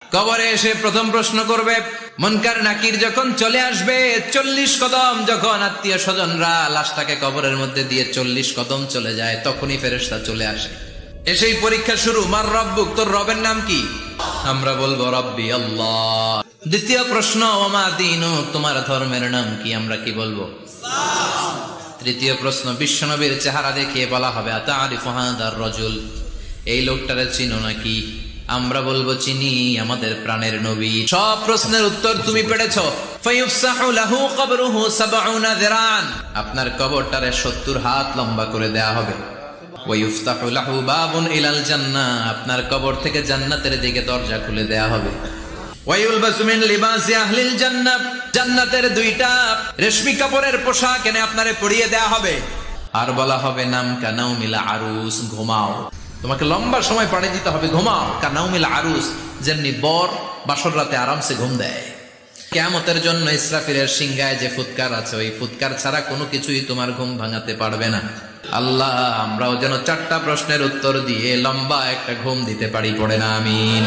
কবরে এসে প্রথম প্রশ্ন করবে, মুনকার নাকির যখন চলে আসবে 40 কদম, যখন আত্মীয় স্বজনরা লাশটাকে কবরের মধ্যে দিয়ে 40 কদম চলে যায়, তখনই ফেরেশতা চলে আসে। এসেই পরীক্ষা শুরু, মার রব্বুক, তোর রবের নাম কি? আমরা বলবো রব্বি আল্লাহ। দ্বিতীয় প্রশ্ন, ওমা দীনুক, তোমার ধর্মের নাম কি? আমরা কি বলবো? তৃতীয় প্রশ্ন, বিশ্বনবীর চেহারা দেখিয়ে বলা হবে, আতারিফু হাদার রাজুল, এই লোকটারে চিনো নাকি? আমরা বলবো চিনি, আমাদের প্রাণের নবী। সব প্রশ্নের উত্তর তুমি পেরেছো। ফায়ুফসাহু লাহু কবরুহু 70 যিরান, আপনার কবরটারে 70 হাত লম্বা করে দেয়া হবে। ওয়ায়ুফতাহু লাহু বাবুন ইলাল জান্নাহ, আপনার কবর থেকে জান্নাতের দিকে দরজা খুলে দেয়া হবে। ওয়ায়ুলবাসু মিন লিবাসি আহলিল জান্নাহ, জান্নাতের 2টা রেশমি কাপড়ের পোশাক এনে আপনারে পরিয়ে দেয়া হবে। আর বলা হবে, নাম কানাউমিল আরুস, ঘুমাও। তোমাকে লম্বা সময় পাড়ি দিতে হবে, ঘুমাও। কানাউমিল আরুস, যেমনি বর বাসর রাতে আরামসে ঘুম দেয়। কিয়ামতের জন্য ইসরাফিলের সিংহায় যে ফুৎকার আছে, ওই ফুৎকার ছাড়া কোনো কিছুই তোমার ঘুম ভাঙাতে পারবে না। আল্লাহ, আমরাও যেন 4টা প্রশ্নের উত্তর দিয়ে লম্বা একটা ঘুম দিতে পারি, পড়ে না আমিন।